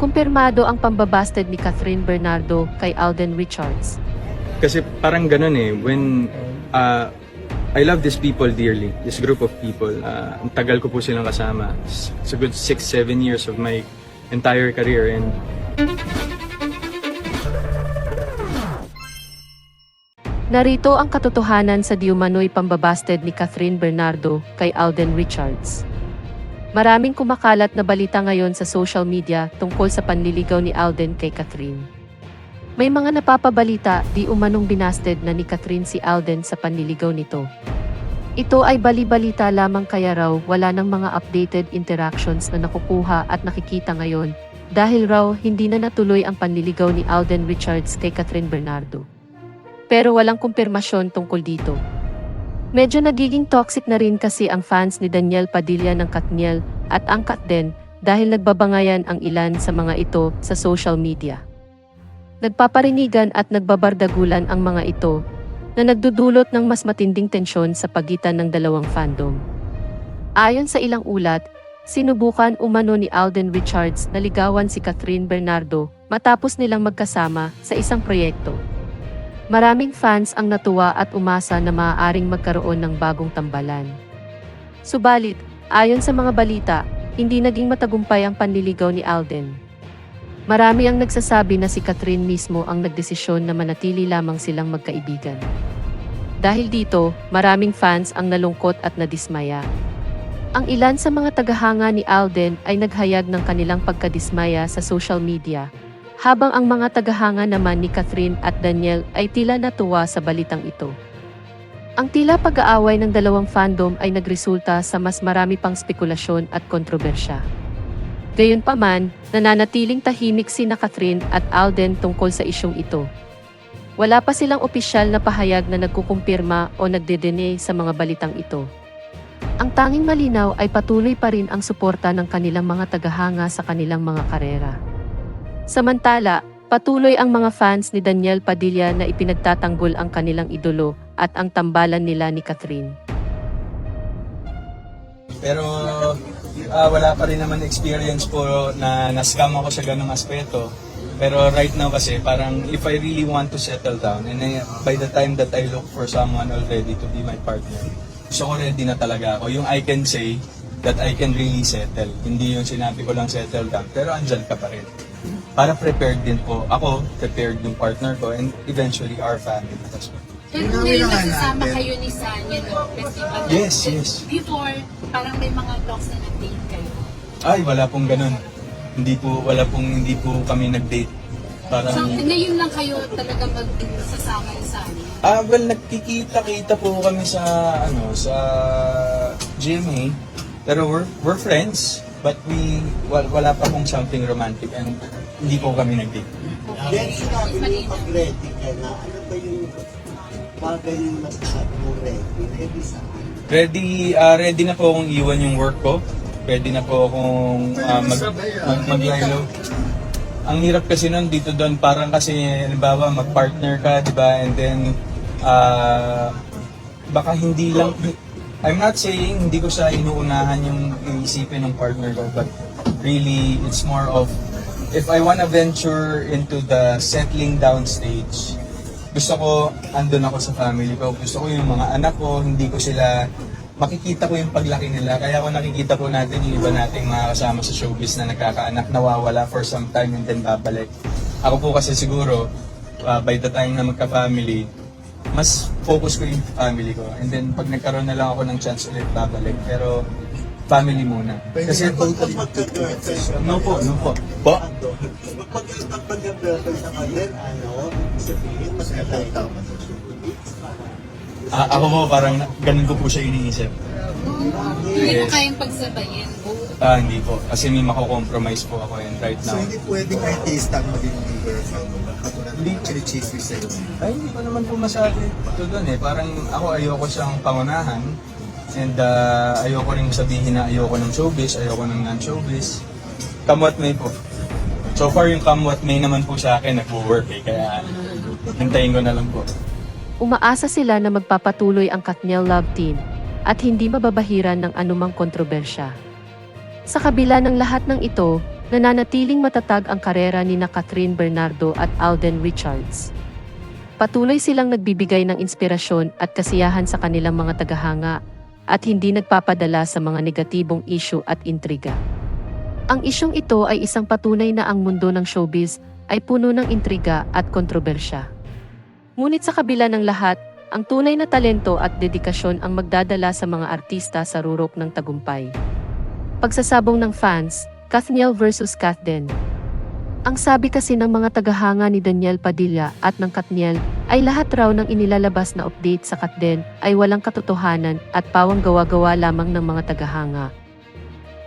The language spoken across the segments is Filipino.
Kumpirmado ang pambabasted ni Catherine Bernardo kay Alden Richards. Kasi parang ganun eh, when I love these people dearly, this group of people. Ang tagal ko po silang kasama. It's a good 6-7 years of my entire career. And Narito ang katotohanan sa diumano'y pambabasted ni Catherine Bernardo kay Alden Richards. Maraming kumakalat na balita ngayon sa social media tungkol sa panliligaw ni Alden kay Catherine. May mga napapabalita di umanong binasted na ni Catherine si Alden sa panliligaw nito. Ito ay bali-balita lamang kaya raw wala ng mga updated interactions na nakukuha at nakikita ngayon dahil raw hindi na natuloy ang panliligaw ni Alden Richards kay Catherine Bernardo. Pero walang kumpirmasyon tungkol dito. Medyo nagiging toxic na rin kasi ang fans ni Daniel Padilla ng Katniel at ang Katden dahil nagbabangayan ang ilan sa mga ito sa social media. Nagpaparinigan at nagbabardagulan ang mga ito na nagdudulot ng mas matinding tensyon sa pagitan ng dalawang fandom. Ayon sa ilang ulat, sinubukan umano ni Alden Richards na ligawan si Catherine Bernardo matapos nilang magkasama sa isang proyekto. Maraming fans ang natuwa at umasa na maaaring magkaroon ng bagong tambalan. Subalit, ayon sa mga balita, hindi naging matagumpay ang panliligaw ni Alden. Marami ang nagsasabi na si Catherine mismo ang nagdesisyon na manatili lamang silang magkaibigan. Dahil dito, maraming fans ang nalungkot at nadismaya. Ang ilan sa mga tagahanga ni Alden ay naghayag ng kanilang pagkadismaya sa social media, habang ang mga tagahanga naman ni Catherine at Daniel ay tila natuwa sa balitang ito. Ang tila pag-aaway ng dalawang fandom ay nagresulta sa mas marami pang spekulasyon at kontrobersya. Gayunpaman, nananatiling tahimik sina Catherine at Alden tungkol sa isyong ito. Wala pa silang opisyal na pahayag na nagkukumpirma o nagde-deny sa mga balitang ito. Ang tanging malinaw ay patuloy pa rin ang suporta ng kanilang mga tagahanga sa kanilang mga karera. Samantala, patuloy ang mga fans ni Daniel Padilla na ipinagtatanggol ang kanilang idolo at ang tambalan nila ni Catherine. pero wala pa rin naman experience po na na-scam ako sa ganung aspeto. Pero right now kasi parang if I really want to settle down and by the time that I look for someone already to be my partner, gusto ko ready na talaga ako. Yung I can say that I can really settle. Hindi yung sinabi ko lang settle down, pero andyan ka pa rin. Para prepared din po ako, prepared yung partner ko, and eventually our family as well. Pero ngayon nagsasama kayo ni Sanya no festival. Yes, yes. Before, parang may mga vlogs na nag-date kayo. Ay, wala pong ganun. Hindi po kami nag-date. Parang, So, ngayon lang kayo talaga magsasama ni Sanya. well, nagkikita-kita po kami sa GMA. Pero we're friends, but wala pa pong something romantic and hindi po kami nag-date. Then sinabi mo pag-ready ka na, ano ba yung bagay yung masasabi mo ready? Ready saan? Ready na po akong iwan yung work ko. Ready na po akong mag-lilo. Ang hirap kasi nun dito doon, parang kasi halimbawa mag-partner ka, di ba? And then baka hindi lang, I'm not saying hindi ko siya inuunahan yung iisipin ng partner ko, but really it's more of if I wanna venture into the settling down stage, gusto ko andun ako sa family ko, gusto ko yung mga anak ko, hindi ko sila makikita ko yung paglaki nila. Kaya kung nakikita po natin yung iba nating mga kasama sa showbiz na nagkakaanak, nawawala for some time and then babalik. Ako po kasi siguro, by the time na magka-family, mas focus ko yung family ko. And then pag nagkaroon na lang ako ng chance ulit, babalik. Pero family muna. Kasi Kasi totally magka-girlfriend. no po. Po? Pag magka-girlfriend sa kanil, sabihin, mas kailangan mo sa showbiz. Ako po parang ganun ko po siya iniisip. Hindi mo kayang pagsabayin. Hindi po. Kasi may mako-compromise po ako and right So now. hindi pwedeng artista ang maging girlfriend mo ba? Katulad ng chine-chase mo sa'yo. Ay, hindi ko naman po masabi ito doon eh. Parang ako ayoko siyang pangunahan. And ayoko rin sabihin na ayoko ng showbiz, ayoko ng non-showbiz. Come what may po. So far yung come what may naman po sa akin nag-work eh. Kaya hintayin ko na lang po. Umaasa sila na magpapatuloy ang Katniel Love Team at hindi mababahiran ng anumang kontrobersya. Sa kabila ng lahat ng ito, nananatiling matatag ang karera ni Catherine Bernardo at Alden Richards. Patuloy silang nagbibigay ng inspirasyon at kasiyahan sa kanilang mga tagahanga at hindi nagpapadala sa mga negatibong issue at intriga. Ang isyong ito ay isang patunay na ang mundo ng showbiz ay puno ng intriga at kontrobersya. Ngunit sa kabila ng lahat, ang tunay na talento at dedikasyon ang magdadala sa mga artista sa rurok ng tagumpay. Pagsasabong ng fans, Kathniel versus Kathden. Ang sabi kasi ng mga tagahanga ni Daniel Padilla at ng Kathniel ay lahat raw ng inilalabas na update sa Kathden ay walang katotohanan at pawang gawa-gawa lamang ng mga tagahanga.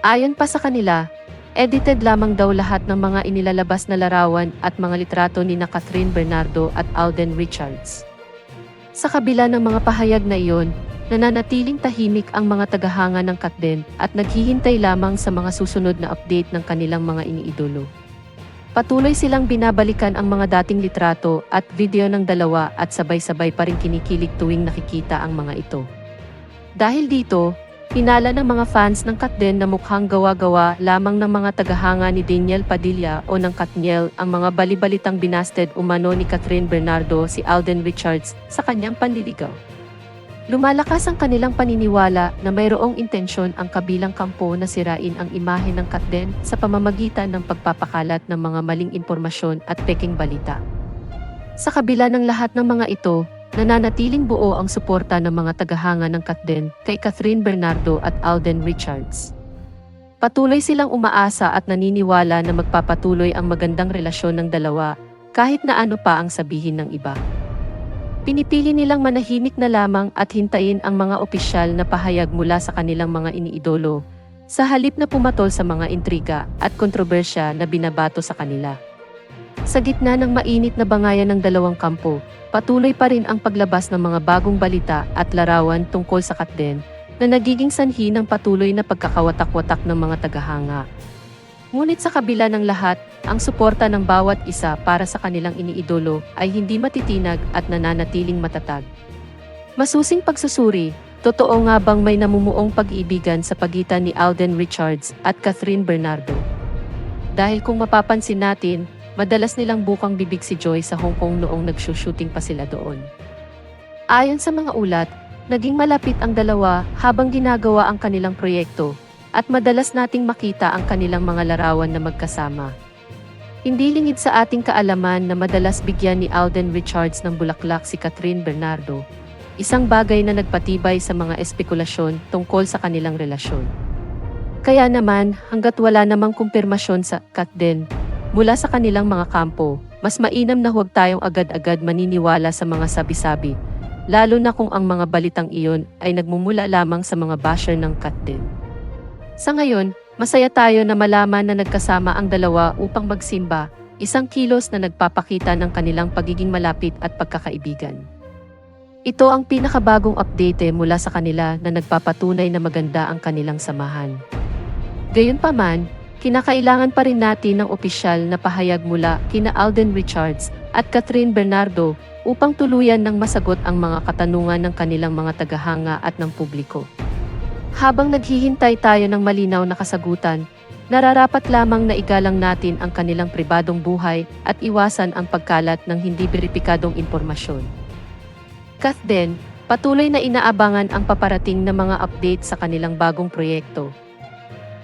Ayon pa sa kanila, edited lamang daw lahat ng mga inilalabas na larawan at mga litrato ni Catherine Bernardo at Alden Richards. Sa kabila ng mga pahayag na iyon, nananatiling tahimik ang mga tagahanga ng Kathden at naghihintay lamang sa mga susunod na update ng kanilang mga iniidolo. Patuloy silang binabalikan ang mga dating litrato at video ng dalawa at sabay-sabay pa rin kinikilig tuwing nakikita ang mga ito. Dahil dito, hinala ng mga fans ng Kathden na mukhang gawa-gawa lamang ng mga tagahanga ni Daniel Padilla o ng Kathniel ang mga balibalitang binasted umano ni Catherine Bernardo si Alden Richards sa kanyang panliligaw. Lumalakas ang kanilang paniniwala na mayroong intensyon ang kabilang kampo na sirain ang imahe ng Kathden sa pamamagitan ng pagpapakalat ng mga maling impormasyon at peking balita. Sa kabila ng lahat ng mga ito, nananatiling buo ang suporta ng mga tagahanga ng Kathden kay Catherine Bernardo at Alden Richards. Patuloy silang umaasa at naniniwala na magpapatuloy ang magandang relasyon ng dalawa kahit na ano pa ang sabihin ng iba. Pinipili nilang manahimik na lamang at hintayin ang mga opisyal na pahayag mula sa kanilang mga iniidolo, sa halip na pumatol sa mga intriga at kontrobersya na binabato sa kanila. Sa gitna ng mainit na bangayan ng dalawang kampo, patuloy pa rin ang paglabas ng mga bagong balita at larawan tungkol sa Kathden na nagiging sanhi ng patuloy na pagkakawatak-watak ng mga tagahanga. Ngunit sa kabila ng lahat, ang suporta ng bawat isa para sa kanilang iniidolo ay hindi matitinag at nananatiling matatag. Masusing pagsusuri, totoo nga bang may namumuong pag-iibigan sa pagitan ni Alden Richards at Catherine Bernardo? Dahil kung mapapansin natin, madalas nilang bukang bibig si Joy sa Hong Kong noong nagsushooting pa sila doon. Ayon sa mga ulat, naging malapit ang dalawa habang ginagawa ang kanilang proyekto, at madalas nating makita ang kanilang mga larawan na magkasama. Hindi lingid sa ating kaalaman na madalas bigyan ni Alden Richards ng bulaklak si Catherine Bernardo, isang bagay na nagpatibay sa mga espekulasyon tungkol sa kanilang relasyon. Kaya naman, hanggat wala namang kumpirmasyon sa Kathden mula sa kanilang mga kampo, mas mainam na huwag tayong agad-agad maniniwala sa mga sabi-sabi, lalo na kung ang mga balitang iyon ay nagmumula lamang sa mga basher ng Kathden. Sa ngayon, masaya tayo na malaman na nagkasama ang dalawa upang magsimba, isang kilos na nagpapakita ng kanilang pagiging malapit at pagkakaibigan. Ito ang pinakabagong update mula sa kanila na nagpapatunay na maganda ang kanilang samahan. Gayunpaman, kinakailangan pa rin natin ng opisyal na pahayag mula kina Alden Richards at Catherine Bernardo upang tuluyan ng masagot ang mga katanungan ng kanilang mga tagahanga at ng publiko. Habang naghihintay tayo ng malinaw na kasagutan, nararapat lamang na igalang natin ang kanilang pribadong buhay at iwasan ang pagkalat ng hindi beripikadong impormasyon. Kathden, patuloy na inaabangan ang paparating na mga update sa kanilang bagong proyekto.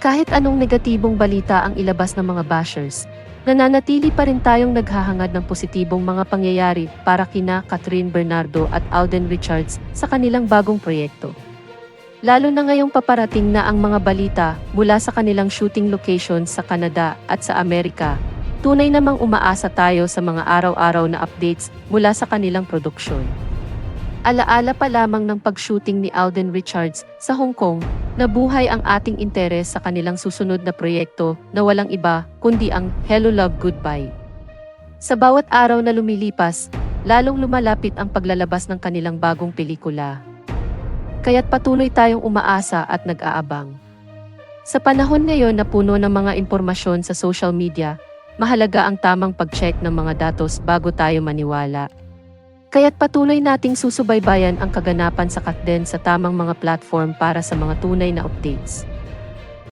Kahit anong negatibong balita ang ilabas ng mga bashers, nananatili pa rin tayong naghahangad ng positibong mga pangyayari para kina Catherine Bernardo at Alden Richards sa kanilang bagong proyekto. Lalo na ngayong paparating na ang mga balita mula sa kanilang shooting location sa Canada at sa Amerika, tunay namang umaasa tayo sa mga araw-araw na updates mula sa kanilang produksyon. Alaala pa lamang ng pag-shooting ni Alden Richards sa Hong Kong, nabuhay ang ating interes sa kanilang susunod na proyekto na walang iba kundi ang Hello Love Goodbye. Sa bawat araw na lumilipas, lalong lumalapit ang paglalabas ng kanilang bagong pelikula. Kaya't patuloy tayong umaasa at nag-aabang. Sa panahon ngayon na puno ng mga impormasyon sa social media, mahalaga ang tamang pag-check ng mga datos bago tayo maniwala. Kaya't patuloy nating susubaybayan ang kaganapan sa Kathden sa tamang mga platform para sa mga tunay na updates.